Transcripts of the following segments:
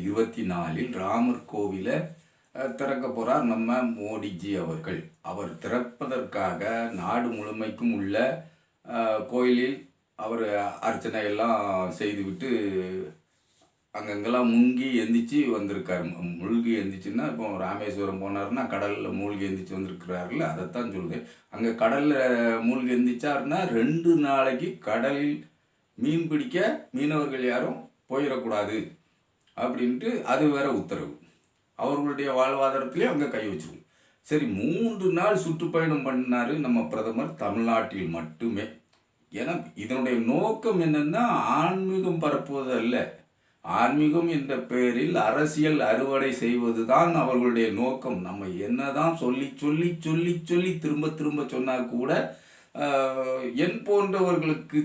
2024 ராமர் கோவிலை திறக்க போகிறார் நம்ம மோடிஜி அவர்கள். அவர் திறப்பதற்காக நாடு முழுமைக்கும் உள்ள கோயிலில் அவர் அர்ச்சனை எல்லாம் செய்துவிட்டு அங்கங்கெல்லாம் முங்கி எந்திரிச்சு வந்திருக்காரு. மூழ்கி எந்திரிச்சுன்னா இப்போ ராமேஸ்வரம் போனார்னா கடலில் மூழ்கி எந்திரிச்சு வந்திருக்கிறாருல, அதைத்தான் சொல்லுது. அங்கே கடலில் மூழ்கி எந்திரிச்சாருன்னா 2 நாளைக்கு கடலில் மீன் பிடிக்க மீனவர்கள் யாரும் போயிடக்கூடாது அப்படின்ட்டு அது வேற உத்தரவு. அவர்களுடைய வாழ்வாதாரத்திலே அங்கே கை வச்சிருக்கும். சரி, 3 நாள் சுற்றுப்பயணம் பண்ணார் நம்ம பிரதமர் தமிழ்நாட்டில் மட்டுமே. ஏன்னா இதனுடைய நோக்கம் என்னன்னா ஆன்மீகம் பரப்புவது அல்ல. ஆன்மீகம் என்ற பெயரில் அரசியல் அறுவடை செய்வது தான் அவர்களுடைய நோக்கம். நம்ம என்னதான் சொல்லி சொல்லி சொல்லி சொல்லி திரும்ப திரும்ப சொன்னால் கூட என் போன்றவர்களுக்கு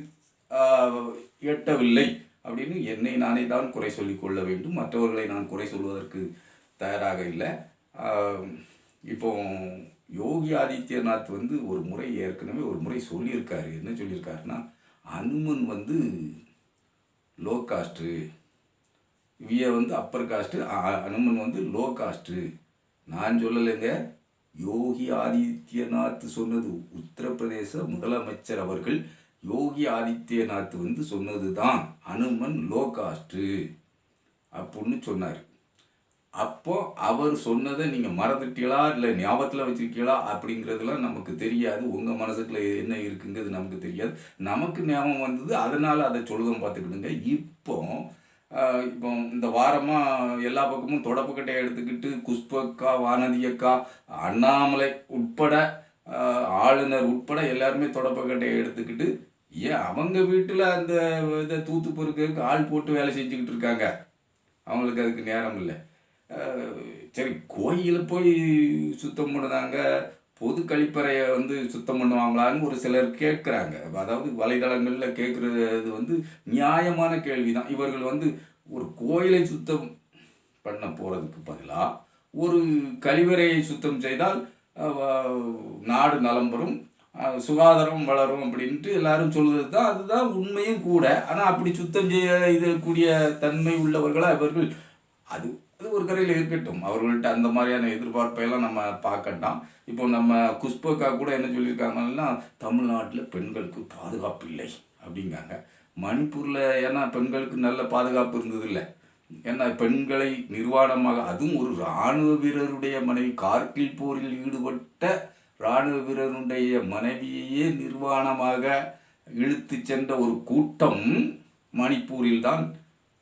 எட்டவில்லை அப்படின்னு என்னை நானே தான் குறை சொல்லிக் கொள்ள வேண்டும். மற்றவர்களை நான் குறை சொல்வதற்கு தயாராக இல்லை. இப்போ யோகி ஆதித்யநாத் ஒரு முறை ஏற்கனவே ஒரு முறை சொல்லியிருக்காரு. என்ன சொல்லியிருக்காருன்னா, அனுமன் லோ காஸ்ட்டு, இவைய upper caste, Hanuman low caste. நான் சொல்லலைங்க, யோகி ஆதித்யநாத் சொன்னது. உத்தரப்பிரதேச முதலமைச்சர் அவர்கள் யோகி ஆதித்யநாத் சொன்னது தான் அனுமன் லோ காஸ்ட்டு அப்படின்னு சொன்னார். அப்போ அவர் சொன்னதை நீங்கள் மறந்துட்டீங்களா இல்லை ஞாபகத்தில் வச்சுருக்கீங்களா அப்படிங்கிறதுலாம் நமக்கு தெரியாது. உங்கள் மனசுக்குள்ள என்ன இருக்குங்கிறது நமக்கு தெரியாது. நமக்கு ஞாபகம் வந்தது, அதனால் அதை சொல்லுதான் பார்த்துக்கிடுங்க. இப்போ இந்த வாரமாக எல்லா பக்கமும் தொடப்பக்கட்டையை எடுத்துக்கிட்டு குஷ்பக்கா, வானதி அக்கா, அண்ணாமலை உட்பட, ஆளுநர் உட்பட எல்லாருமே தொடப்பக்கட்டையை எடுத்துக்கிட்டு அவங்க வீட்டில் அந்த இதை தூத்து பொறுக்கிறதுக்கு ஆள் போட்டு வேலை செஞ்சுக்கிட்டு இருக்காங்க. அவங்களுக்கு அதுக்கு நேரம் இல்லை. சரி, கோயிலை போய் சுத்தம் பண்ணுறாங்க, பொது கழிப்பறையை சுத்தம் பண்ணுவாங்களான்னு ஒரு சிலர் கேட்குறாங்க. அதாவது வலைதளங்களில் கேட்குறது நியாயமான கேள்வி தான். இவர்கள் ஒரு கோயிலை சுத்தம் பண்ண போகிறதுக்கு பதிலாக ஒரு கழிவறையை சுத்தம் செய்தால் நாடு நலம் பெறும், சுகாதாரம் வளரும் அப்படின்ட்டு எல்லாரும் சொல்வது தான். அதுதான் உண்மையும் கூட. ஆனால் அப்படி சுத்தம் செய்யக்கூடிய தன்மை உள்ளவர்களாக இவர்கள் அது ஒரு கரையில் இருக்கட்டும். அவர்கள்ட்ட அந்த மாதிரியான எதிர்பார்ப்பையெல்லாம் நம்ம பார்க்கட்டாம். இப்போ நம்ம குஷ்பக்கா கூட என்ன சொல்லியிருக்காங்கன்னா, தமிழ்நாட்டில் பெண்களுக்கு பாதுகாப்பு இல்லை அப்படிங்காங்க. மணிப்பூரில் ஏன்னா பெண்களுக்கு நல்ல பாதுகாப்பு இருந்ததில்லை. ஏன்னா பெண்களை நிர்வாணமாக, அதுவும் ஒரு இராணுவ வீரருடைய மனைவி, கார்கில் போரில் ஈடுபட்ட இராணுவ வீரருடைய மனைவியையே நிர்வாணமாக இழுத்து சென்ற ஒரு கூட்டம் மணிப்பூரில் தான்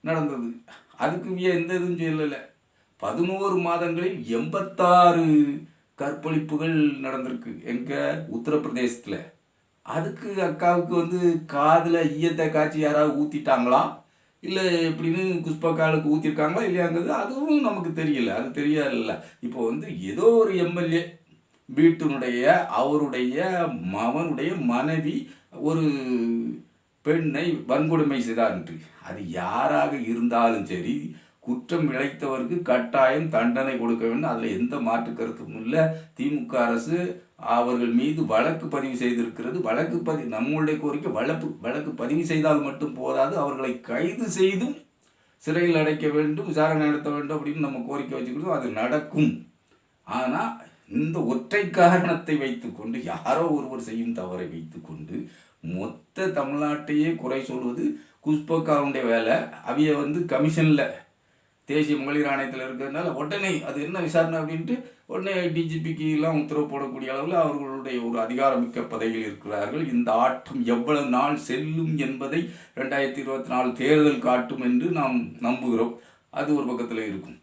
நடந்தது. அதுக்கு எந்த இதுவும் சொல்லலை. 11 மாதங்களில் 86 கற்பழிப்புகள் நடந்திருக்கு எங்கள் உத்தரப்பிரதேசத்தில். அதுக்கு அக்காவுக்கு காதில் ஈயத்தை காய்ச்சி யாராவது ஊற்றிட்டாங்களா இல்லை எப்படின்னு குஷ்பக்காலுக்கு ஊற்றிருக்காங்களா இல்லையாங்கிறது அதுவும் நமக்கு தெரியல. அது தெரியல. இப்போ ஏதோ ஒரு எம்எல்ஏ வீட்டினுடைய அவருடைய மகனுடைய மனைவி ஒரு பெண்ணை வன்கொடுமை செய்தார் என்று, அது யாராக இருந்தாலும் சரி, குற்றம் இழைத்தவருக்கு கட்டாயம் தண்டனை கொடுக்க வேண்டும். அதில் எந்த மாற்று கருத்தும் இல்லை. திமுக அரசு அவர்கள் மீது வழக்கு பதிவு செய்திருக்கிறது. நம்மளுடைய கோரிக்கை வழக்கு பதிவு செய்தால் மட்டும் போதாது, அவர்களை கைது செய்தும் சிறையில் அடைக்க வேண்டும், விசாரணை நடத்த வேண்டும் அப்படின்னு நம்ம கோரிக்கை வச்சுக்கிட்டோம். அது நடக்கும். ஆனால் இந்த ஒற்றை காரணத்தை வைத்துக்கொண்டு, யாரோ ஒருவர் செய்யும் தவறை வைத்துக்கொண்டு மொத்த தமிழ்நாட்டையே குறை சொல்வது குஷ்பக்காவுடைய வேலை. அவைய கமிஷனில் தேசிய மகளிர் ஆணையத்தில் இருக்கிறதுனால உடனே அது என்ன விசாரணை அப்படின்ட்டு உடனே டிஜிபிக்கெல்லாம் உத்தரவு போடக்கூடிய அளவில் அவர்களுடைய ஒரு அதிகாரமிக்க பதவியில் இருக்கிறார்கள். இந்த ஆட்டம் எவ்வளவு நாள் செல்லும் என்பதை 2024 தேர்தல் காட்டும் என்று நாம் நம்புகிறோம். அது ஒரு பக்கத்தில் இருக்கும்.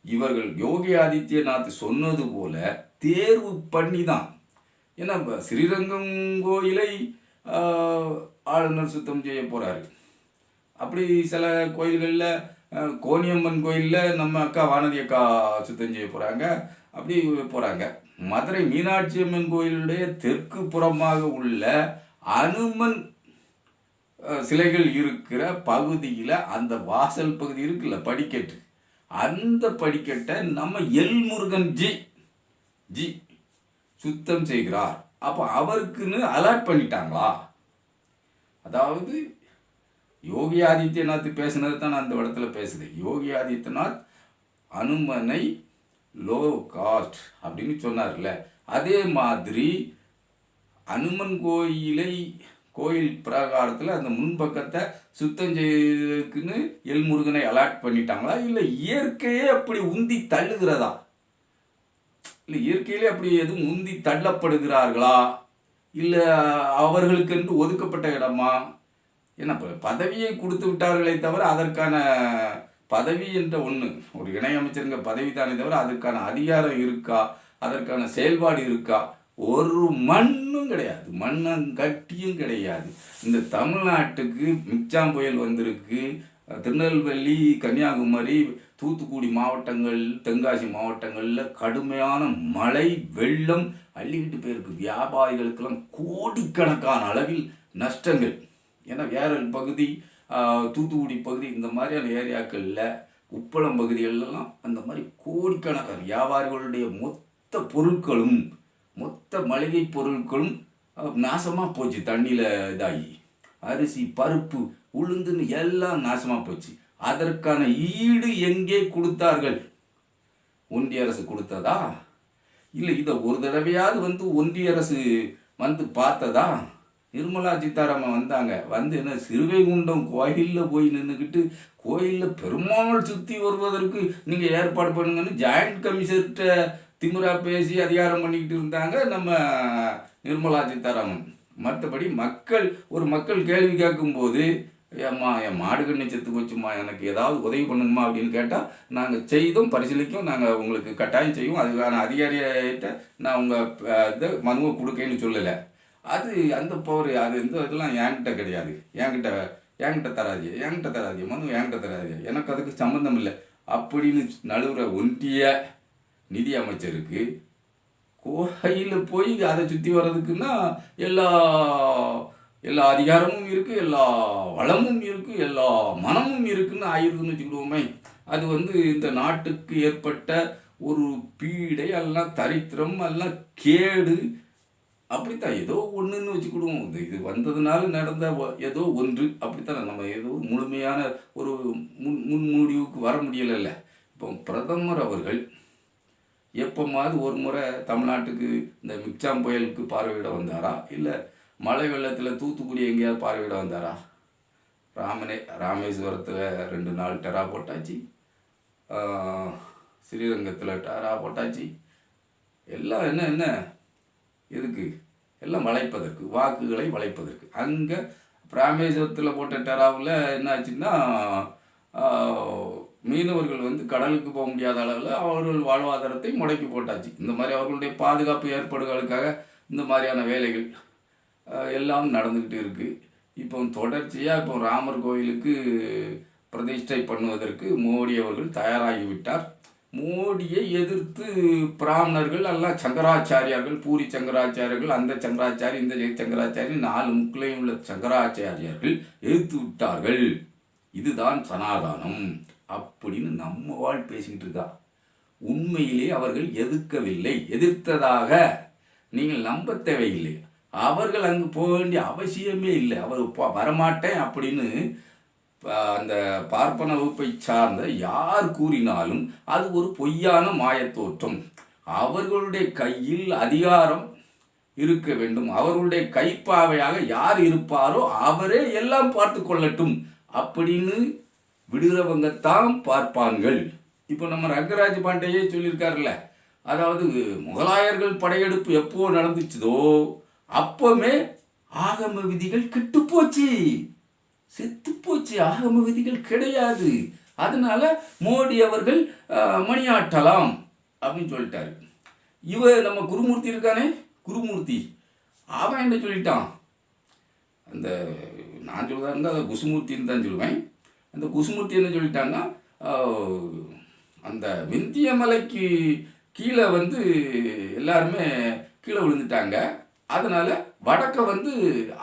இவர்கள் யோகி ஆதித்யநாத் சொன்னது போல தேர்வு பண்ணி தான். ஏன்னா ஸ்ரீரங்கம் கோயிலை ஆளுநர் சுத்தம் செய்ய போகிறாரு. அப்படி சில கோயில்களில், கோனியம்மன் கோயிலில் நம்ம அக்கா வானதி அக்கா சுத்தம் செய்ய போகிறாங்க. அப்படி போகிறாங்க. மதுரை மீனாட்சி அம்மன் கோயிலுடைய தெற்கு புறமாக உள்ள அனுமன் சிலைகள் இருக்கிற பகுதியில் அந்த வாசல் பகுதி இருக்குல்ல, படிக்கட்டு, அந்த படிக்கட்டை நம்ம எல்முருகன் ஜி சுத்தம் செய்கிறார். அப்போ அவருக்குன்னு அலர்ட் பண்ணிட்டாங்களா? அதாவது யோகி ஆதித்யநாத் பேசுனது தான் நான் அந்த இடத்துல பேசுகிறேன். யோகி ஆதித்யநாத் அனுமனை லோ காஸ்ட் அப்படின்னு சொன்னார்ல, அதே மாதிரி அனுமன் கோயில் பிரகாரத்தில் அந்த முன்பக்கத்தை சுத்தம் செய்யறதுக்குன்னு எல்முருகனை அலாட் பண்ணிட்டாங்களா, இல்லை இயற்கையே அப்படி உந்தி தள்ளுகிறதா, இல்லை இயற்கையிலே அப்படி எதுவும் உந்தி தள்ளப்படுகிறார்களா, இல்லை அவர்களுக்கென்று ஒதுக்கப்பட்ட இடமா? ஏன்னா பதவியை கொடுத்து விட்டார்களே தவிர அதற்கான பதவி என்ற ஒன்று ஒரு இணையமைச்சருங்க பதவி தானே தவிர அதற்கான அதிகாரம் இருக்கா, அதற்கான செயல்பாடு இருக்கா? ஒரு மண்ணும் கிடையாது, மண்ணங்கட்டியும் கிடையாது. இந்த தமிழ்நாட்டுக்கு மிக்ஜாம் புயல் வந்திருக்கு. திருநெல்வேலி, கன்னியாகுமரி, தூத்துக்குடி மாவட்டங்கள், தென்காசி மாவட்டங்களில் கடுமையான மழை வெள்ளம் அள்ளிக்கிட்டு போயிருக்கு. வியாபாரிகளுக்கெல்லாம் கோடிக்கணக்கான அளவில் நஷ்டங்கள். ஏன்னா வேற பகுதி, தூத்துக்குடி பகுதி, இந்த மாதிரியான ஏரியாக்களில், உப்பளம் பகுதிகளெல்லாம் அந்த மாதிரி கோடிக்கணக்கான வியாபாரிகளுடைய மொத்த பொருட்களும், மொத்த மளிகை பொருட்களும் நாசமாக போச்சு. தண்ணியில் இதாகி அரிசி, பருப்பு, உளுந்துன்னு எல்லாம் நாசமாக போச்சு. அதற்கான ஈடு எங்கே கொடுத்தார்கள்? ஒன்றிய அரசு கொடுத்ததா? இல்லை இதை ஒரு தடவையாவது ஒன்றிய அரசு பார்த்ததா? நிர்மலா சீதாராமன் வந்தாங்க, என்ன சிறுவைகுண்டம் கோயிலில் போய் நின்றுக்கிட்டு கோயிலில் பெருமாள் சுற்றி வருவதற்கு நீங்கள் ஏற்பாடு பண்ணுங்கன்னு ஜாயிண்ட் கமிஷனர்கிட்ட திமுறா பேசி அதிகாரம் பண்ணிக்கிட்டு இருந்தாங்க நம்ம நிர்மலா சீதாராமன். மற்றபடி மக்கள் கேள்வி கேட்கும்போது, ஏம்மா என் மாடு கண்ணி செத்து போச்சுமா, எனக்கு ஏதாவது உதவி பண்ணுங்கம்மா அப்படின்னு கேட்டால், நாங்கள் செய்தும் பரிசீலிக்கும், நாங்கள் உங்களுக்கு கட்டாயம் செய்வோம், அதுக்கான அதிகாரிகிட்ட நான் உங்கள் இதை மனுவை கொடுக்கேன்னு சொல்லலை. அந்த பவர் இதெல்லாம் என்கிட்ட கிடையாது, என்கிட்ட தராதிய மனு என்கிட்ட தராதிய, எனக்கு அதுக்கு சம்மந்தம் இல்லை அப்படின்னு நழுவுற ஒன்றிய நிதி அமைச்சருக்கு கோயிலில் போய் அதை சுற்றி வர்றதுக்குன்னா எல்லா அதிகாரமும் இருக்குது, எல்லா வளமும் இருக்குது, எல்லா மனமும் இருக்குன்னு ஆயிடுதுன்னு வச்சுக்கிடுவோமே. அது இந்த நாட்டுக்கு ஏற்பட்ட ஒரு பீடை, எல்லாம் தரித்திரம், எல்லாம் கேடு, அப்படித்தான் ஏதோ ஒன்றுன்னு வச்சுக்கிடுவோம். இது வந்ததுனால நடந்த ஏதோ ஒன்று, அப்படித்தான். நம்ம ஏதோ முழுமையான ஒரு முன்முடிவுக்கு வர முடியலைல்ல. இப்போ பிரதமர் அவர்கள் எப்போமாவது ஒரு முறை தமிழ்நாட்டுக்கு இந்த மிக்ஜாம் புயலுக்கு பார்வையிட வந்தாரா, இல்லை மழை வெள்ளத்தில் தூத்துக்குடி எங்கேயாவது பார்வையிட வந்தாரா? ராமேஸ்வரத்தில் 2 நாள் டெரா போட்டாச்சு, ஸ்ரீரங்கத்தில் டெரா போட்டாச்சு. எல்லாம் என்ன எதுக்கு? எல்லாம் வளைப்பதற்கு, வாக்குகளை வளைப்பதற்கு. அங்கே ராமேஸ்வரத்தில் போட்ட டெராவில் என்ன ஆச்சுன்னா, மீனவர்கள் கடலுக்கு போக முடியாத அளவில் அவர்கள் வாழ்வாதாரத்தை முடக்கி போட்டாச்சு. இந்த மாதிரி அவர்களுடைய பாதுகாப்பு ஏற்பாடுகளுக்காக இந்த மாதிரியான வேலைகள் எல்லாம் நடந்துக்கிட்டு இருக்குது. இப்போ தொடர்ச்சியாக ராமர் கோயிலுக்கு பிரதிஷ்டை பண்ணுவதற்கு மோடி அவர்கள் தயாராகிவிட்டார். மோடியை எதிர்த்து பிராமணர்கள் எல்லாம் சங்கராச்சாரியார்கள், பூரி சங்கராச்சாரியர்கள், அந்த சங்கராச்சாரி, இந்த சங்கராச்சாரி, 4 முக்கிலையும் உள்ள சங்கராச்சாரியார்கள் எதிர்த்து விட்டார்கள். இதுதான் சனாதானம் அப்படின்னு நம்ம பேசிக்கிட்டு இருக்கா. உண்மையிலே அவர்கள் எதிர்க்கவில்லை. எதிர்த்ததாக நீங்கள் நம்ப தேவையில்லை. அவர்கள் அங்கு போக வேண்டிய அவசியமே இல்லை. அவர் வரமாட்டேன் அப்படின்னு அந்த பார்ப்பன வகுப்பை சார்ந்த யார் கூறினாலும் அது ஒரு பொய்யான மாயத்தோற்றம். அவர்களுடைய கையில் அதிகாரம் இருக்க வேண்டும். அவர்களுடைய கைப்பாவையாக யார் இருப்பாரோ அவரே எல்லாம் பார்த்து கொள்ளட்டும் அப்படின்னு விடுறவங்கத்தான் பார்ப்பான்கள். இப்போ நம்ம ரங்கராஜ் பாண்டையே சொல்லியிருக்காருல்ல, அதாவது முகலாயர்கள் படையெடுப்பு எப்போ நடந்துச்சதோ அப்போமே ஆகம விதிகள் கெட்டுப்போச்சு, செத்துப்போச்சு, ஆகம விதிகள் கிடையாது. அதனால மோடி அவர்கள் மணியாட்டலாம் அப்படின்னு சொல்லிட்டாரு. நம்ம குருமூர்த்தி இருக்கானே, குருமூர்த்தி, அவன் என்ன சொல்லிட்டான்? அந்த நான் சொல்றதா இருந்தால் அதை குசுமூர்த்தின்னு தான் சொல்லுவேன். அந்த குசுமூர்த்தி என்ன சொல்லிட்டான்னா, அந்த விந்திய மலைக்கு கீழே எல்லாருமே கீழே விழுந்துட்டாங்க, அதனால் வடக்க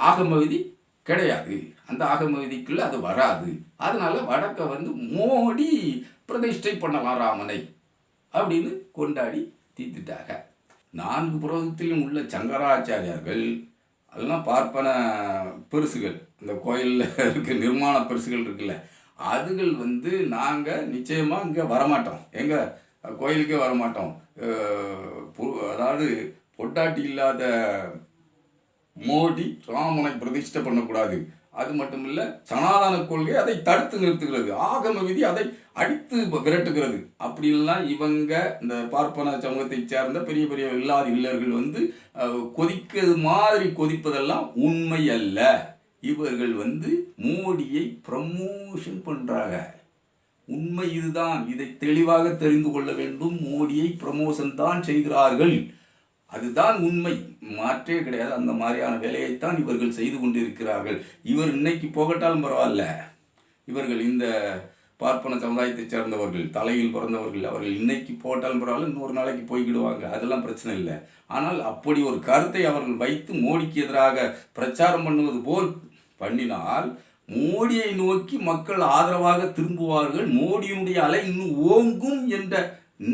ஆகம விதி கிடையாது, அந்த ஆகம விதிக்குள்ள அது வராது, அதனால் வடக்க மோடி பிரதிஷ்டை பண்ணலாம் ராமனை அப்படின்னு கொண்டாடி தீர்த்துட்டாங்க. 4 புறத்திலும் உள்ள சங்கராச்சாரியார்கள் அதெல்லாம் பார்ப்பன பெருசுகள், அந்த கோயிலில் இருக்க நிர்மாண பரிசுகள் இருக்குல்ல, அதுகள் வந்து நாங்கள் நிச்சயமாக இங்கே வரமாட்டோம், எங்கள் கோயிலுக்கே வரமாட்டோம். அதாவது பொட்டாட்டி இல்லாத மோடி ராமனை பிரதிஷ்டை பண்ணக்கூடாது. அது மட்டும் இல்லை, சனாதன கொள்கை அதை தடுத்து நிறுத்துகிறது, ஆகம விதி அதை அடித்து விரட்டுகிறது. அப்படின்லாம் இவங்க இந்த பார்ப்பன சமூகத்தை சேர்ந்த பெரிய பெரிய இல்லாத இல்லர்கள் வந்து கொதிக்கிறது மாதிரி கொதிப்பதெல்லாம் உண்மை அல்ல. இவர்கள் வந்து மோடியை ப்ரமோஷன் பண்றாங்க. உண்மை இதுதான். இதை தெளிவாக தெரிந்து கொள்ள வேண்டும். மோடியை ப்ரமோஷன் தான் செய்கிறார்கள். அதுதான் உண்மை, மாற்றே கிடையாது. அந்த மாதிரியான வேலையைத்தான் இவர்கள் செய்து கொண்டிருக்கிறார்கள். இவர் இன்னைக்கு போகட்டாலும் பரவாயில்ல, இவர்கள் இந்த பார்ப்பன சமுதாயத்தை சேர்ந்தவர்கள், தலையில் பிறந்தவர்கள், அவர்கள் இன்னைக்கு போட்டாலும் பரவாயில்ல, இன்னொரு நாளைக்கு போய்கிடுவாங்க, அதெல்லாம் பிரச்சனை இல்லை. ஆனால் அப்படி ஒரு கருத்தை அவர்கள் வைத்து மோடிக்கு எதிராக பிரச்சாரம் பண்ணுவது போல் பண்ணினால் மோடியை நோக்கி மக்கள் ஆதரவாக திரும்புவார்கள், மோடியினுடைய அலை இன்னும் ஓங்கும் என்ற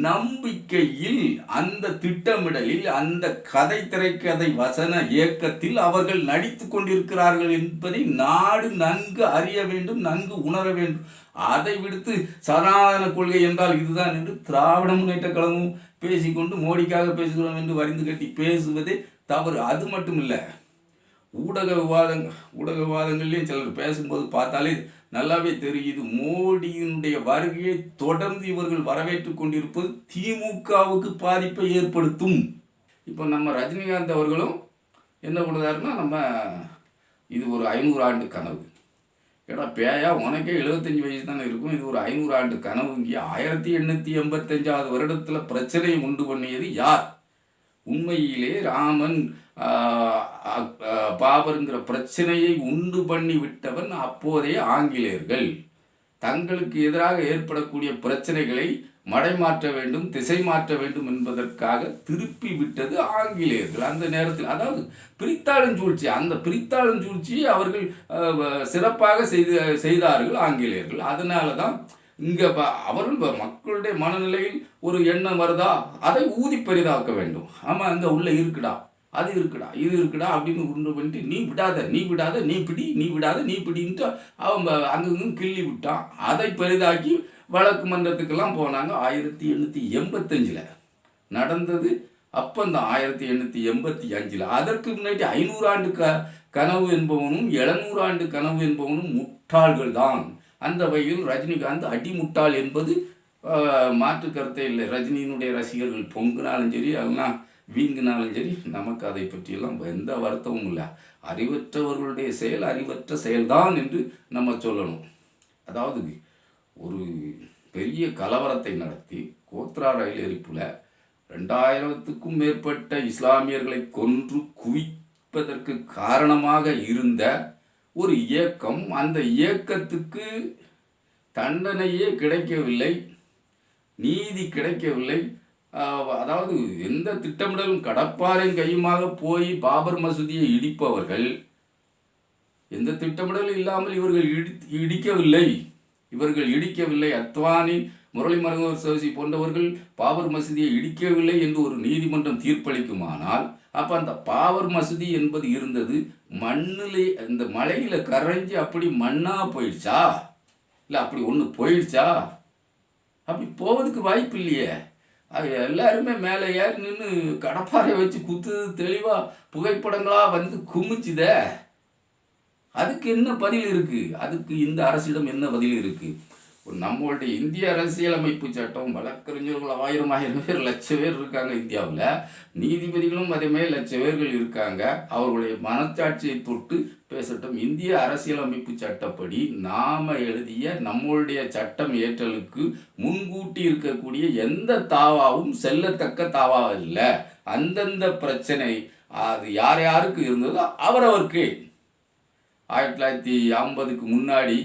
நம்பிக்கையில், அந்த திட்டமிடலில், அந்த கதை திரைக்கதை வசன இயக்கத்தில் அவர்கள் நடித்து கொண்டிருக்கிறார்கள் என்பதை நாடு நன்கு அறிய வேண்டும், நன்கு உணர வேண்டும். அதை விடுத்து சனாதன கொள்கை என்றால் இதுதான் என்று திராவிட முன்னேற்ற கழகமும் பேசிக்கொண்டு மோடிக்காக பேசுகிறோம் என்று வரிந்து கட்டி பேசுவதே தவறு. அது மட்டும் இல்லை, ஊடக விவாதங்கள்லேயும் சிலர் பேசும்போது பார்த்தாலே நல்லாவே தெரியுது, மோடியினுடைய வருகையை தொடர்ந்து இவர்கள் வரவேற்று கொண்டிருப்பது திமுகவுக்கு பாதிப்பை ஏற்படுத்தும். இப்போ நம்ம ரஜினிகாந்த் அவர்களும் என்ன பண்ணுறாருன்னா, நம்ம இது ஒரு 500 ஆண்டு கனவு. ஏன்னா பேயா உனக்கே 75 வயசு தானே இருக்கும், இது ஒரு 500 ஆண்டு கனவு. இங்கே 1885 வருடத்தில் பிரச்சனையை உண்டு பண்ணியது யார்? உண்மையிலே ராமன் பாபருங்கிற பிரச்சனையை உண்டு பண்ணி விட்டவன் அப்போதைய ஆங்கிலேயர்கள். தங்களுக்கு எதிராக ஏற்படக்கூடிய பிரச்சனைகளை மடைமாற்ற வேண்டும், திசை மாற்ற வேண்டும் என்பதற்காக திருப்பி விட்டது ஆங்கிலேயர்கள். அந்த நேரத்தில், அதாவது பிரித்தாளும் சூழ்ச்சி, அந்த பிரித்தாளும் சூழ்ச்சியை அவர்கள் சிறப்பாக செய்தார்கள் ஆங்கிலேயர்கள். அதனால தான் இங்கே அவர்கள் மக்களுடைய மனநிலையில் ஒரு எண்ணம் வருதா, அதை ஊதி பெரிதாக்க வேண்டும். ஆமாம், அங்கே உள்ள இருக்குடா, அது இருக்குடா, இது இருக்குடா அப்படின்னு உண்டு பண்ணிட்டு, நீ விடாத, நீ விடாத, நீ பிடி, நீ விடாத, நீ பிடின்ட்டு அவங்க அங்கங்கும் கிள்ளி விட்டான். அதை பெரிதாக்கி வழக்கு மன்றத்துக்கெல்லாம் போனாங்க. 1885 நடந்தது. அப்போ இந்த 1885 அதற்கு முன்னாடி 500 ஆண்டு கனவு என்பவனும் 700 ஆண்டு கனவு என்பவனும் முட்டாள்கள் தான். அந்த வகையில் ரஜினிகாந்த் அடிமுட்டாள் என்பது மாற்று கருத்தே இல்லை. ரஜினியினுடைய ரசிகர்கள் பொங்குனாலும் சரி, அதெல்லாம் வீங்கினாலும் சரி, நமக்கு அதை பற்றியெல்லாம் எந்த வருத்தமும் இல்லை. அறிவற்றவர்களுடைய செயல் அறிவற்ற செயல்தான் என்று நம்ம சொல்லணும். அதாவது ஒரு பெரிய கலவரத்தை நடத்தி கோத்ரா ரயில் எரிப்பில் 2000க்கும் மேற்பட்ட இஸ்லாமியர்களை கொன்று குவிப்பதற்கு காரணமாக இருந்த ஒரு இயக்கம், அந்த இயக்கத்துக்கு தண்டனையே கிடைக்கவில்லை, நீதி கிடைக்கவில்லை. அதாவது எந்த திட்டமிடலும் கடப்பாரின் கையுமாக போய் பாபர் மசூதியை இடிப்பவர்கள், எந்த திட்டமிடலும் இல்லாமல் இவர்கள் இடிக்கவில்லை. அத்வானி, முரளி மனோகர் ஜோஷி போன்றவர்கள் பாபர் மசூதியை இடிக்கவில்லை என்று ஒரு நீதிமன்றம் தீர்ப்பளிக்குமானால், அப்போ அந்த பாபர் மசூதி என்பது இருந்தது மண்ணிலே, அந்த மலையில் கரைஞ்சி அப்படி மண்ணாக போயிடுச்சா, இல்லை அப்படி ஒன்று போயிடுச்சா? அப்படி போவதுக்கு வாய்ப்பு இல்லையே. எல்லாருமே மேலே ஏறி நின்று கடப்பாறை வச்சு குத்து தெளிவாக புகைப்படங்களாக வந்து குமிச்சுத. அதுக்கு என்ன பதில் இருக்குது? அதுக்கு இந்த அரசிடம் என்ன பதில் இருக்குது? நம்மளுடைய இந்திய அரசியலமைப்பு சட்டம், வழக்கறிஞர்கள் 1000 பேர், லட்சம் பேர் இருக்காங்க இந்தியாவில். நீதிபதிகளும் அதேமாதிரி லட்சம் பேர்கள் இருக்காங்க. அவர்களுடைய மனச்சாட்சியை தொட்டு பேசட்டும். இந்திய அரசியலமைப்பு சட்டப்படி நாம் எழுதிய நம்மளுடைய சட்டம் ஏற்றலுக்கு முன்கூட்டி இருக்கக்கூடிய எந்த தாவாவும் செல்லத்தக்க தாவா இல்லை. அந்தந்த பிரச்சனை அது யார் யாருக்கு இருந்ததோ அவரவருக்கு 1950க்கு முன்னாடி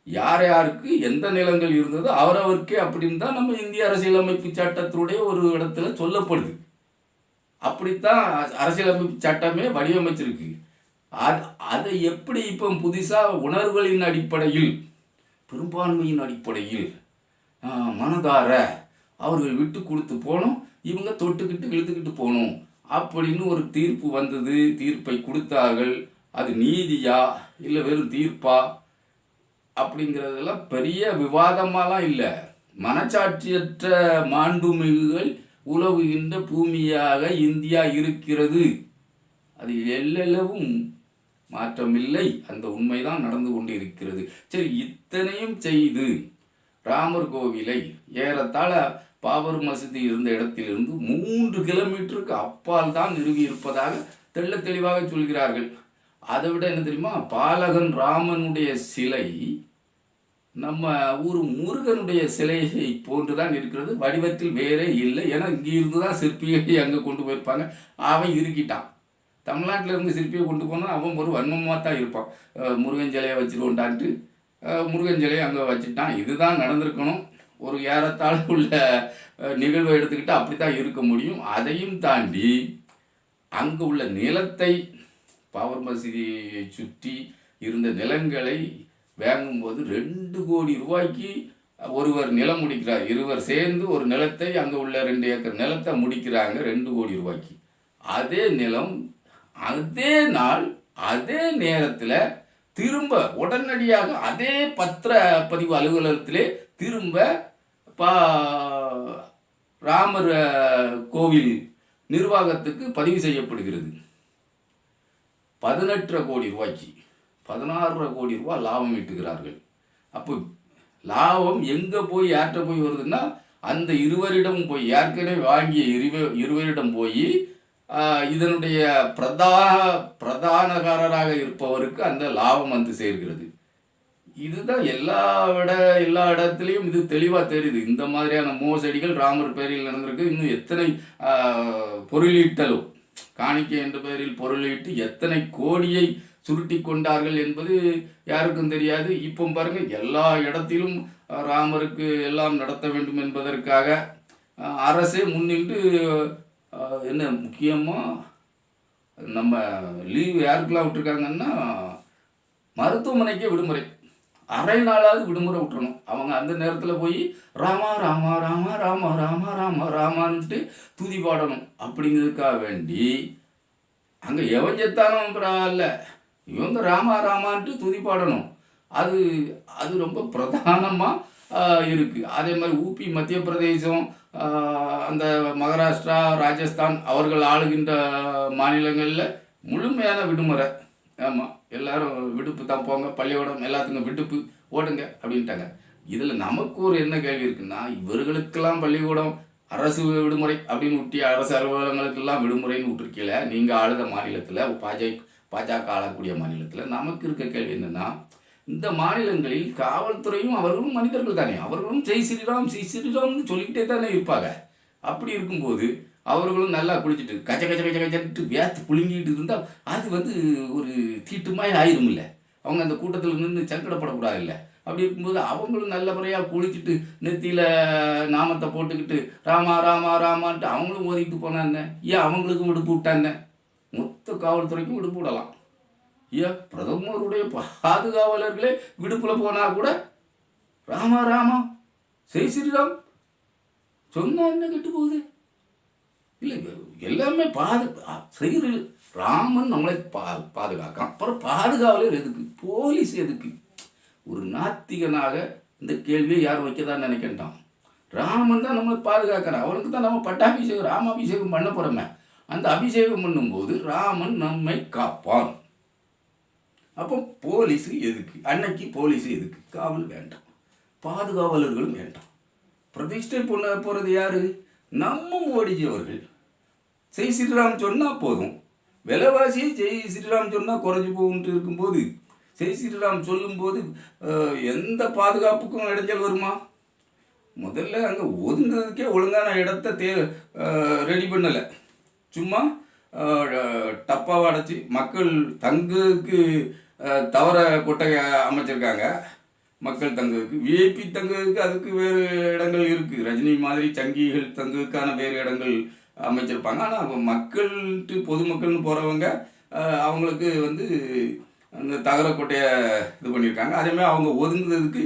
யார் யாருக்கு எந்த நிலங்கள் இருந்ததோ அவரவருக்கே அப்படின்னு தான் நம்ம இந்திய அரசியலமைப்பு சட்டத்தினுடைய ஒரு இடத்துல சொல்லப்படுது. அப்படித்தான் அரசியலமைப்பு சட்டமே வடிவமைச்சிருக்கு. அதை எப்படி இப்போ புதுசாக உணர்வுகளின் அடிப்படையில், பெரும்பான்மையின் அடிப்படையில் மனதார அவர்கள் விட்டு கொடுத்து போகணும், இவங்க தொட்டுக்கிட்டு இழுத்துக்கிட்டு போகணும் அப்படின்னு ஒரு தீர்ப்பு வந்தது. தீர்ப்பை கொடுத்தார்கள். அது நீதியா இல்லை வெறும் தீர்ப்பா அப்படிங்கிறதெல்லாம் பெரிய விவாதமாலாம் இல்லை. மனச்சாட்சியற்ற மாண்புமிகுகள் உலவுகின்ற பூமியாக இந்தியா இருக்கிறது. அது எல்லளவும் மாற்றமில்லை. அந்த உண்மைதான் நடந்து கொண்டு இருக்கிறது. சரி, இத்தனையும் செய்து ராமர் கோவிலை ஏறத்தாழ பாபர் மசூதி இருந்த இடத்திலிருந்து 3 கிலோமீட்டருக்கு அப்பால் தான் நிறுவி இருப்பதாக தெள்ள தெளிவாக சொல்கிறார்கள். அதை விட என்ன தெரியுமா, பாலகன் ராமனுடைய சிலை நம்ம ஊர் முருகனுடைய சிலையை போன்றுதான் இருக்கிறது. வடிவத்தில் வேறே இல்லை. ஏன்னா இங்கிருந்து தான் சிற்பியை அங்கே கொண்டு போயிருப்பாங்க. அவன் இருக்கிட்டான். தமிழ்நாட்டில் இருந்து சிற்பியை கொண்டு போனால் அவன் ஒரு வன்மமாக தான் இருப்பான். முருகன் சிலையை வச்சுருவோண்டான்ட்டு முருகன் சிலையை அங்கே வச்சுட்டான். இதுதான் நடந்திருக்கணும். ஒரு ஏறத்தாழ உள்ள நிகழ்வை எடுத்துக்கிட்டு அப்படி தான் இருக்க முடியும். அதையும் தாண்டி அங்கே உள்ள நிலத்தை, பாபர் மசூதியை சுற்றி இருந்த நிலங்களை வாங்கும்போது 2 கோடி ரூபாய்க்கு ஒருவர் நிலம் முடிக்கிறார். இருவர் சேர்ந்து ஒரு நிலத்தை, அங்கே உள்ள 2 ஏக்கர் நிலத்தை முடிக்கிறாங்க 2 கோடி ரூபாய்க்கு. அதே நிலம் அதே நாள் அதே நேரத்தில் திரும்ப உடனடியாக அதே பத்திரப்பதிவு அலுவலகத்திலே திரும்ப ராமர் கோவில் நிர்வாகத்துக்கு பதிவு செய்யப்படுகிறது. 18 கோடி ரூபாய்க்கு 16 கோடி ரூபாய் லாபம் ஈட்டுகிறார்கள். அப்போ லாபம் எங்கே போய் யார்கிட்ட போய் வருதுன்னா, அந்த இருவரிடம் போய், ஏற்கனவே வாங்கிய இருவரிடம் போய் இதனுடைய பிரதானகாரராக இருப்பவருக்கு அந்த லாபம் வந்து சேர்கிறது. இதுதான் எல்லா இடத்துலையும் இது தெளிவாக தெரியுது. இந்த மாதிரியான மோசடிகள் ராமர் பேரில் நடந்திருக்கு. இன்னும் எத்தனை பொருளீட்டலோ, காணிக்கை என்ற பெயரில் பொருளீட்டு எத்தனை கோடியை சுருட்டி கொண்டார்கள் என்பது யாருக்கும் தெரியாது. இப்போ பாருங்க, எல்லா இடத்திலும் ராமருக்கு எல்லாம் நடத்த வேண்டும் என்பதற்காக அரசே முன்னின்று என்ன முக்கியமாக நம்ம லீவு யாருக்கெல்லாம் விட்டுருக்காங்கன்னா, மருத்துவமனைக்கே விடுமுறை, அரை நாளாவது விடுமுறை விட்டுறணும். அவங்க அந்த நேரத்தில் போய் ராமா ராமா ராமா ராமா ராமா ராமா ராமான்ட்டு துதி பாடணும். அப்படிங்கிறதுக்காக வேண்டி அங்கே எவன் செத்தாலும் பரவாயில்ல, இவங்க ராமா ராமான்ட்டு துதி பாடணும். அது ரொம்ப பிரதானமாக இருக்குது. அதே மாதிரி ஊபி, மத்திய பிரதேசம், அந்த மகாராஷ்டிரா, ராஜஸ்தான் அவர்கள் ஆளுகின்ற மாநிலங்களில் முழுமையான விடுமுறை. ஆமாம், எல்லாரும் விடுப்பு தான், போங்க பள்ளிக்கூடம் எல்லாத்துக்கும் விடுப்பு ஓடுங்க அப்படின்ட்டாங்க. இதில் நமக்கு ஒரு என்ன கேள்வி இருக்குன்னா, இவர்களுக்கெல்லாம் பள்ளிக்கூடம் அரசு விடுமுறை அப்படின்னு விட்டி, அரசு அலுவலகங்களுக்கெல்லாம் விடுமுறைன்னு விட்டுருக்கீங்கள நீங்கள் ஆளுத மாநிலத்தில், பாஜக ஆளக்கூடிய மாநிலத்தில். நமக்கு இருக்க கேள்வி என்னென்னா, இந்த மாநிலங்களில் காவல்துறையும் அவர்களும் மனிதர்கள் தானே, அவர்களும் ஜெய் ஸ்ரீராம் ஜெய் ஸ்ரீராம்னு சொல்லிக்கிட்டே தானே இருப்பாங்க. அப்படி இருக்கும்போது அவர்களும் நல்லா குளிச்சுட்டு கச்ச கச்ச கச்ச கச்சட்டு வேத்து புழுங்கிட்டு இருந்தால் அது ஒரு தீட்டுமாய் ஆயிரும் இல்லை. அவங்க அந்த கூட்டத்தில் நின்று சங்கடப்படக்கூடாது இல்லை. அப்படி இருக்கும்போது அவங்களும் நல்ல முறையாக குளிச்சுட்டு நெத்தியில் நாமத்தை போட்டுக்கிட்டு ராமா ராமா ராமான்ட்டு அவங்களும் ஓதிக்கிட்டு போனான்னு, ஏன் அவங்களுக்கும் விடுப்பு விட்டான்னு? மொத்த காவல்துறைக்கும் விடுப்பு விடலாம். ஏன் பிரதமருடைய பாதுகாவலர்களே விடுப்பில் போனால் கூட ராமா ராமா ஜெய் ஸ்ரீராம் சொன்னா என்ன கெட்டு போகுது? இல்லை, எல்லாமே செய்கிற ராமன் நம்மளை பாதுகாக்கலாம். அப்புறம் பாதுகாவலர் எதுக்கு? போலீஸ் எதுக்கு? ஒரு நாத்திகனாக இந்த கேள்வியை யார் வைக்கதான் நினைக்கின்றான். ராமன் தான் நம்மளை பாதுகாக்கிறான். அவனுக்கு தான் நம்ம பட்டாபிஷேகம், ராமாபிஷேகம் பண்ண போகிறோமே. அந்த அபிஷேகம் பண்ணும்போது ராமன் நம்மை காப்பான். அப்போ போலீஸு எதுக்கு? அன்னைக்கு போலீஸு எதுக்கு? காவல் வேண்டாம், பாதுகாவலர்களும் வேண்டாம். பிரதிஷ்டை பண்ண போகிறது யார்? நம்ம மோடிஜி அவர்கள். ஜெய் ஸ்ரீராம் சொன்னால் போதும், விலைவாசியை ஜெய் ஸ்ரீராம் சொன்னால் குறைஞ்சி போகுன்ட்டு இருக்கும்போது ஜெய் ஸ்ரீராம் சொல்லும்போது எந்த பாதுகாப்புக்கும் இடைஞ்சல் வருமா? முதல்ல அங்கே ஒதுங்கிறதுக்கே ஒழுங்கான இடத்த ரெடி பண்ணலை. சும்மா டப்பாவை அடைச்சி மக்கள் தங்குக்கு தவற கொட்டகை அமைச்சிருக்காங்க. மக்கள் தங்குக்கு, விஐபி தங்குக்கு அதுக்கு வேறு இடங்கள் இருக்குது. ரஜினி மாதிரி சங்கிகள் தங்குக்கான வேறு இடங்கள் அமைச்சிருப்பாங்க. ஆனால் மக்கள்ட்டு பொதுமக்கள்னு போகிறவங்க அவங்களுக்கு அந்த தகர கொட்டையை இது பண்ணியிருக்காங்க. அதேமாதிரி அவங்க ஒதுங்குறதுக்கு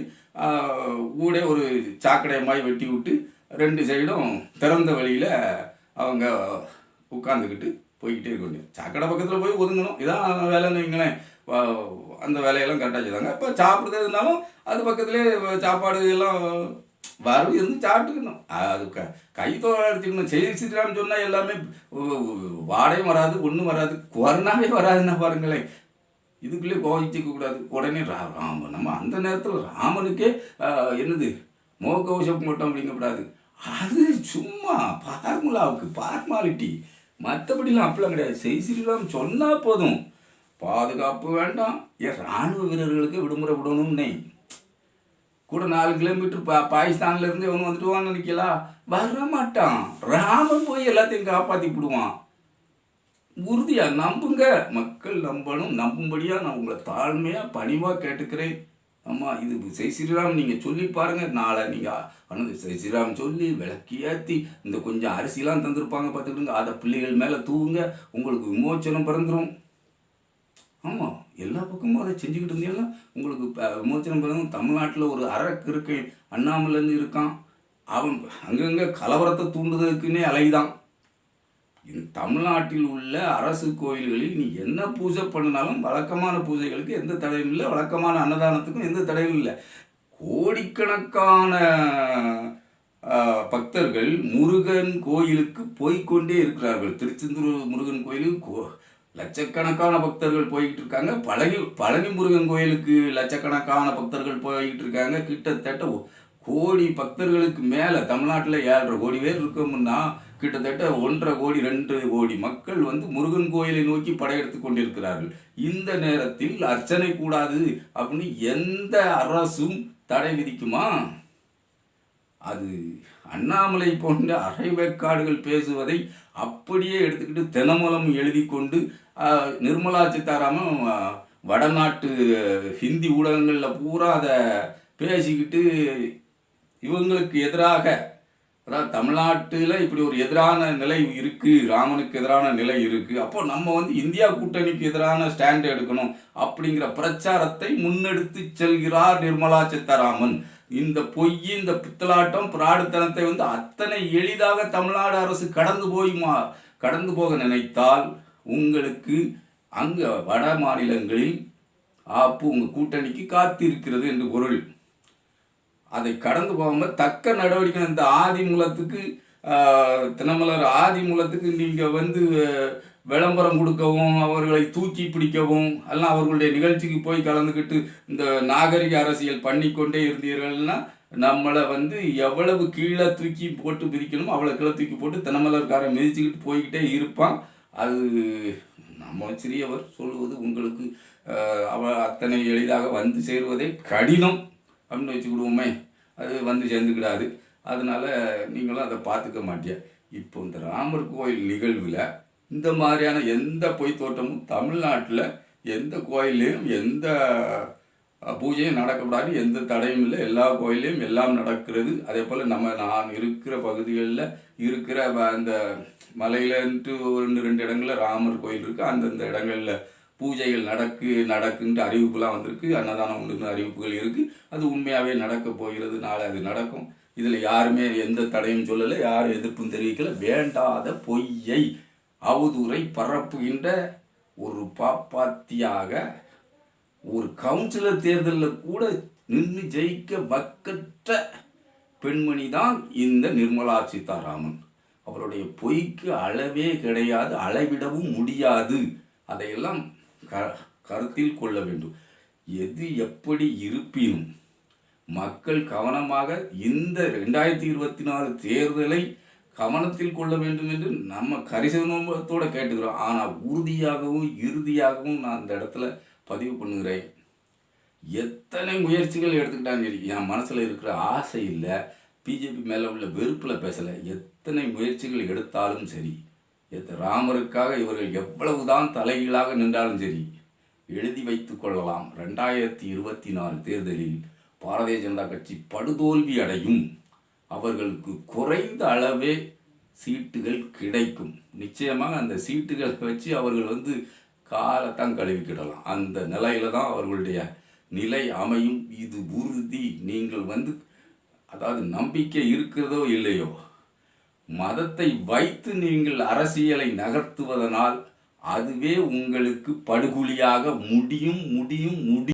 கூட ஒரு சாக்கடை மாதிரி வெட்டி விட்டு 2 சைடும் திறந்த வழியில் அவங்க உட்காந்துக்கிட்டு போய்கிட்டே இருக்க வேண்டியது. சாக்கடை பக்கத்தில் போய் ஒதுங்கணும், இதான் வேலைன்னு வைங்களேன். அந்த வேலையெல்லாம் கரெக்டாக செய்தாங்க. இப்போ சாப்பிட்றது இருந்தாலும் அது பக்கத்துலேயே சாப்பாடு எல்லாம் வரவு இருந்து சாப்பிட்டுக்கணும். அது கை தோலை அடிச்சுக்கணும். ஜெய் ஸ்ரீராம் சொன்னால் எல்லாமே வாடையும் வராது, ஒன்றும் வராது, கொரோனாவே வராதுன்னா பாருங்களேன். இதுக்குள்ளே கோவிச்சிக்க கூடாது. உடனே ராமன் நம்ம அந்த நேரத்தில் ராமனுக்கே என்னது முகக்கவசம் போட்டோம் அப்படிங்கக்கூடாது. அது சும்மா ஃபார்மாலிட்டி, மற்றபடிலாம் அப்படிலாம் கிடையாது. ஜெய் ஸ்ரீராம் சொன்னால் போதும், பாதுகாப்பு வேண்டாம். இராணுவ வீரர்களுக்கு விடுமுறை விடணும்னே. கூட 4 கிலோமீட்டர் பாகிஸ்தான்லேருந்து இவன் வந்துட்டுவான்னு நினைக்கலாம், வர மாட்டான். ராமன் போய் எல்லாத்தையும் காப்பாற்றி விடுவான். உறுதியாக நம்புங்க, மக்கள் நம்பணும். நம்பும்படியாக நான் உங்களை தாழ்மையாக பணிவாக கேட்டுக்கிறேன். ஆமாம், இது ஜெய் ஸ்ரீராம் நீங்கள் சொல்லி பாருங்கள். நாளை நீங்கள் ஆனால் ஜெய் ஸ்ரீராம் சொல்லி விளக்கி ஏற்றி இந்த கொஞ்சம் அரிசிலாம் தந்துருப்பாங்க பார்த்துக்கிட்டுங்க, அதை பிள்ளைகள் மேலே தூவுங்க, உங்களுக்கு விமோச்சனம் பிறந்துடும். ஆமாம், எல்லா பக்கமும் அதை செஞ்சுக்கிட்டு இருந்தீங்கன்னா உங்களுக்கு விமோச்சனம் பிறந்துடும். தமிழ்நாட்டில் ஒரு அரக்கு இருக்கை அண்ணாமலைன்னு இருக்கான், அவன் அங்கங்கே கலவரத்தை தூண்டுறதுக்குன்னே அலைதான். தமிழ்நாட்டில் உள்ள அரசு கோயில்களில் நீ என்ன பூஜை பண்ணினாலும் வழக்கமான பூஜைகளுக்கு எந்த தடையும் இல்லை, வழக்கமான அன்னதானத்துக்கும் எந்த தடையும் இல்லை. கோடிக்கணக்கான பக்தர்கள் முருகன் கோயிலுக்கு போய்கொண்டே இருக்கிறார்கள். திருச்செந்தூர் முருகன் கோயிலுக்கு லட்சக்கணக்கான பக்தர்கள் போய்கிட்டு இருக்காங்க. பழனி முருகன் கோயிலுக்கு லட்சக்கணக்கான பக்தர்கள் போய்கிட்டு இருக்காங்க. கிட்டத்தட்ட கோடி பக்தர்களுக்கு மேலே தமிழ்நாட்டில் 7.5 கோடி பேர் இருக்கோம்னா கிட்டத்தட்ட 1.5 கோடி 2 கோடி மக்கள் முருகன் கோயிலை நோக்கி படையெடுத்து கொண்டிருக்கிறார்கள். இந்த நேரத்தில் அர்ச்சனை கூடாது அப்படின்னு எந்த அரசும் தடை விதிக்குமா? அது அண்ணாமலை போன்ற அரைவேக்காடுகள் பேசுவதை அப்படியே எடுத்துக்கிட்டு தினமூலம் எழுதி கொண்டு நிர்மலா சீதாராமன் வடநாட்டு ஹிந்தி ஊடகங்களில் பூரா அதை பேசிக்கிட்டு இவங்களுக்கு எதிராக, அதாவது தமிழ்நாட்டில் இப்படி ஒரு எதிரான நிலை இருக்குது, ராமனுக்கு எதிரான நிலை இருக்குது, அப்போ நம்ம இந்தியா கூட்டணிக்கு எதிரான ஸ்டாண்ட் எடுக்கணும் அப்படிங்கிற பிரச்சாரத்தை முன்னெடுத்து செல்கிறார் நிர்மலா சீதாராமன். இந்த பொய், இந்த பித்தலாட்டம், பிராடுத்தனத்தை அத்தனை எளிதாக தமிழ்நாடு அரசு கடந்து போக நினைத்தால் உங்களுக்கு அங்கே வட மாநிலங்களில் ஆப்பு உங்கள் கூட்டணிக்கு காத்திருக்கிறது என்று பொருள். அதை கடந்து போகாமல் தக்க நடவடிக்கை இந்த ஆதிமூலத்துக்கு தினமலர் ஆதிமூலத்துக்கு நீங்கள் விளம்பரம் கொடுக்கவும், அவர்களை தூக்கி பிடிக்கவும், எல்லாம் அவர்களுடைய நிகழ்ச்சிக்கு போய் கலந்துக்கிட்டு இந்த நாகரிக அரசியல் பண்ணிக்கொண்டே இருந்தீர்கள்னா நம்மளை எவ்வளவு கீழே தூக்கி போட்டு பிரிக்கணுமோ அவ்வளோ கீழே தூக்கி போட்டு தினமலர்காரன் மிதிச்சுக்கிட்டு போய்கிட்டே இருப்பான். அது நம்ம சிறியவர் சொல்லுவது உங்களுக்கு அத்தனை எளிதாக சேருவதே கடினம் அப்படின்னு வச்சுக்கிடுவோமே, அது சேர்ந்துக்கிடாது. அதனால் நீங்களும் அதை பார்த்துக்க மாட்டியா. இப்போ இந்த ராமர் கோயில் நிகழ்வில் இந்த மாதிரியான எந்த பொய் தோட்டமும் தமிழ்நாட்டில் எந்த கோயிலையும் எந்த பூஜையும் நடக்கக்கூடாது, எந்த தடையும் இல்லை. எல்லா கோயிலையும் எல்லாம் நடக்கிறது. அதே போல் நான் இருக்கிற பகுதிகளில் இருக்கிற அந்த மலையிலன்ட்டு 1-2 இடங்களில் ராமர் கோயில் இருக்குது. அந்தந்த இடங்களில் பூஜைகள் நடக்குன்ட்டு அறிவிப்புலாம் வந்திருக்கு. அன்னதானம் உண்டுன்னு அறிவிப்புகள் இருக்குது. அது உண்மையாகவே நடக்க போகிறது. நாளை அது நடக்கும். இதில் யாருமே எந்த தடையும் சொல்லலை, யாரும் எதிர்ப்பும் தெரிவிக்கலை. வேண்டாத பொய்யை அவதூறை பரப்புகின்ற ஒரு பாப்பாத்தியாக ஒரு கவுன்சிலர் தேர்தலில் கூட நின்று ஜெயிக்க வக்கற்ற பெண்மணி தான் இந்த நிர்மலா சீதாராமன். அவருடைய பொய்க்கு அளவே கிடையாது, அளவிடவும் முடியாது. அதையெல்லாம் கருத்தில் கொள்ள வேண்டும். எது எப்படி இருப்பினும் மக்கள் கவனமாக இந்த 2024 தேர்தலை கவனத்தில் கொள்ள வேண்டும் என்று நம்ம கரிசனத்தோடு கேட்டுக்கிறோம். ஆனால் உறுதியாகவும் இறுதியாகவும் நான் அந்த இடத்துல பதிவு பண்ணுகிறேன். எத்தனை முயற்சிகள் எடுத்துக்கிட்டாங்க சரி, என் மனசில் இருக்கிற ஆசை இல்லை, பிஜேபி மேலே உள்ள வெறுப்பில் பேசலை. எத்தனை முயற்சிகள் எடுத்தாலும் சரி, ராமருக்காக இவர்கள் எவ்வளவுதான் தலைகீழாக நின்றாலும் சரி, எழுதி வைத்து கொள்ளலாம். 2024 தேர்தலில் பாரதிய ஜனதா கட்சி படுதோல்வி அடையும். அவர்களுக்கு குறைந்த அளவே சீட்டுகள் கிடைக்கும். நிச்சயமாக அந்த சீட்டுகளை வச்சு அவர்கள் காலத்தான் கழுவிக்கிடலாம். அந்த நிலையில தான் அவர்களுடைய நிலை அமையும். இது உறுதி. நீங்கள் அதாவது நம்பிக்கை இருக்கிறதோ இல்லையோ, மதத்தை வைத்து நீங்கள் அரசியலை நகர்த்துவதனால் அதுவே உங்களுக்கு படுகொலியாக முடியும் முடியும் முடியும்.